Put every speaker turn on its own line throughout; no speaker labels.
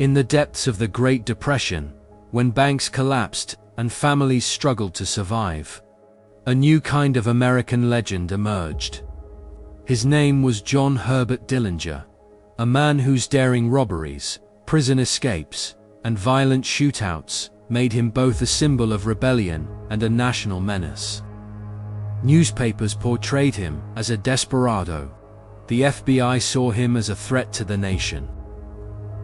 In the depths of the Great Depression, when banks collapsed and families struggled to survive, a new kind of American legend emerged. His name was John Herbert Dillinger, a man whose daring robberies, prison escapes, and violent shootouts made him both a symbol of rebellion and a national menace. Newspapers portrayed him as a desperado. The FBI saw him as a threat to the nation.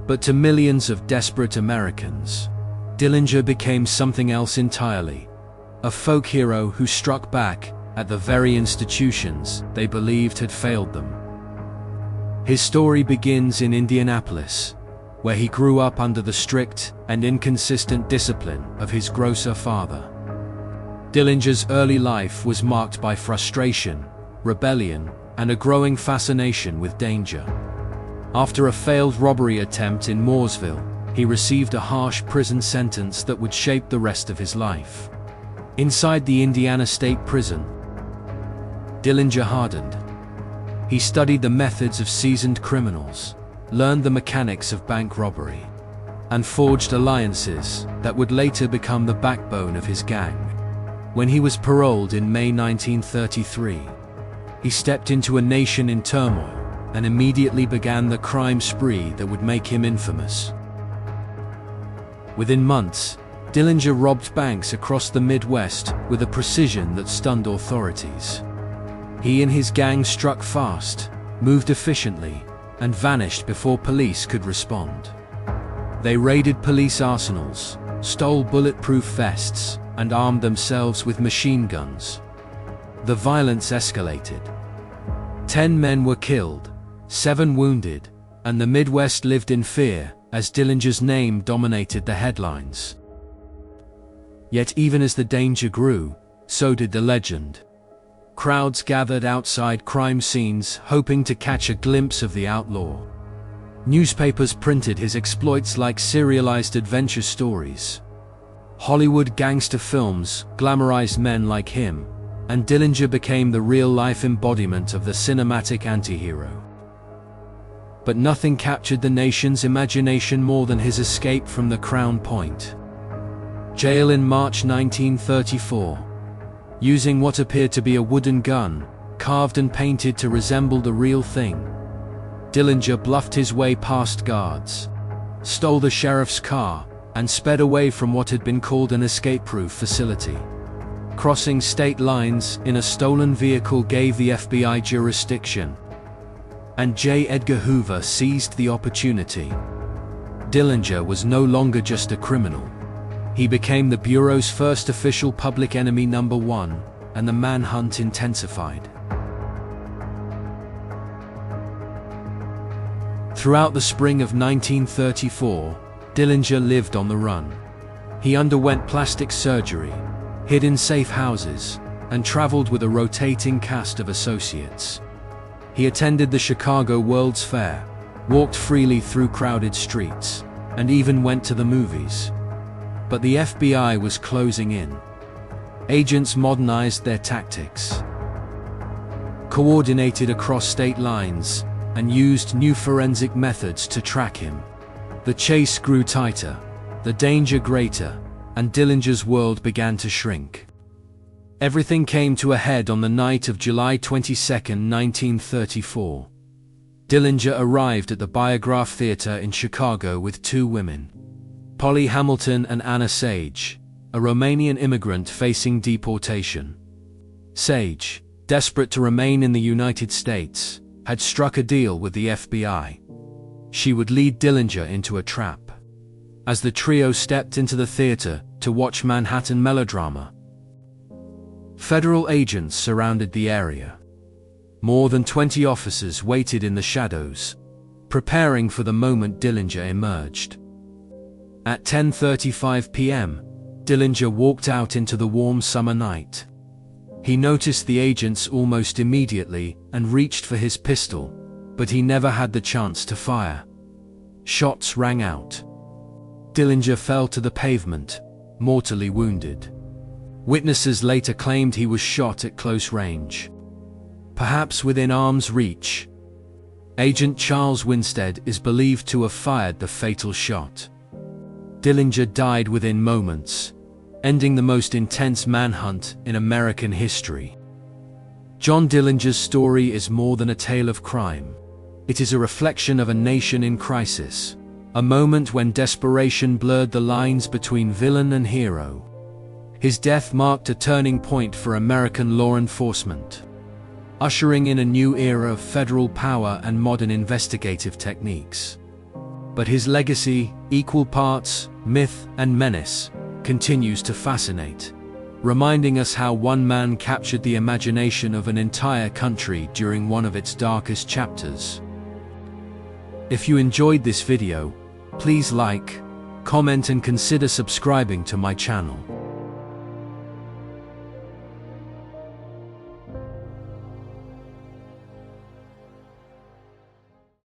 But to millions of desperate Americans, Dillinger became something else entirely. A folk hero who struck back at the very institutions they believed had failed them. His story begins in Indianapolis, where he grew up under the strict and inconsistent discipline of his grocer father. Dillinger's early life was marked by frustration, rebellion, and a growing fascination with danger. After a failed robbery attempt in Mooresville, he received a harsh prison sentence that would shape the rest of his life. Inside the Indiana State Prison, Dillinger hardened. He studied the methods of seasoned criminals, learned the mechanics of bank robbery, and forged alliances that would later become the backbone of his gang. When he was paroled in May 1933, he stepped into a nation in turmoil and immediately began the crime spree that would make him infamous. Within months, Dillinger robbed banks across the Midwest with a precision that stunned authorities. He and his gang struck fast, moved efficiently, and vanished before police could respond. They raided police arsenals, stole bulletproof vests, and armed themselves with machine guns. The violence escalated. 10 men were killed, 7 wounded, and the Midwest lived in fear as Dillinger's name dominated the headlines. Yet even as the danger grew, so did the legend. Crowds gathered outside crime scenes hoping to catch a glimpse of the outlaw. Newspapers printed his exploits like serialized adventure stories. Hollywood gangster films glamorized men like him, and Dillinger became the real-life embodiment of the cinematic anti-hero. But nothing captured the nation's imagination more than his escape from the Crown Point jail in March 1934. Using what appeared to be a wooden gun, carved and painted to resemble the real thing, Dillinger bluffed his way past guards, stole the sheriff's car, and sped away from what had been called an escape-proof facility. Crossing state lines in a stolen vehicle gave the FBI jurisdiction, and J. Edgar Hoover seized the opportunity. Dillinger was no longer just a criminal. He became the Bureau's first official public enemy #1, and the manhunt intensified. Throughout the spring of 1934, Dillinger lived on the run. He underwent plastic surgery, hid in safe houses, and traveled with a rotating cast of associates. He attended the Chicago World's Fair, walked freely through crowded streets, and even went to the movies. But the FBI was closing in. Agents modernized their tactics, coordinated across state lines, and used new forensic methods to track him. The chase grew tighter, the danger greater, and Dillinger's world began to shrink. Everything came to a head on the night of July 22, 1934. Dillinger arrived at the Biograph Theater in Chicago with 2 women, Polly Hamilton and Anna Sage, a Romanian immigrant facing deportation. Sage, desperate to remain in the United States, had struck a deal with the FBI. She would lead Dillinger into a trap. As the trio stepped into the theater to watch Manhattan melodrama, federal agents surrounded the area. More than 20 officers waited in the shadows, preparing for the moment Dillinger emerged. At 10:35 p.m., Dillinger walked out into the warm summer night. He noticed the agents almost immediately and reached for his pistol, but he never had the chance to fire. Shots rang out. Dillinger fell to the pavement, mortally wounded. Witnesses later claimed he was shot at close range, perhaps within arm's reach. Agent Charles Winstead is believed to have fired the fatal shot. Dillinger died within moments, ending the most intense manhunt in American history. John Dillinger's story is more than a tale of crime. It is a reflection of a nation in crisis, a moment when desperation blurred the lines between villain and hero. His death marked a turning point for American law enforcement, ushering in a new era of federal power and modern investigative techniques. But his legacy, equal parts myth and menace, continues to fascinate, reminding us how one man captured the imagination of an entire country during one of its darkest chapters. If you enjoyed this video, please like, comment and consider subscribing to my channel.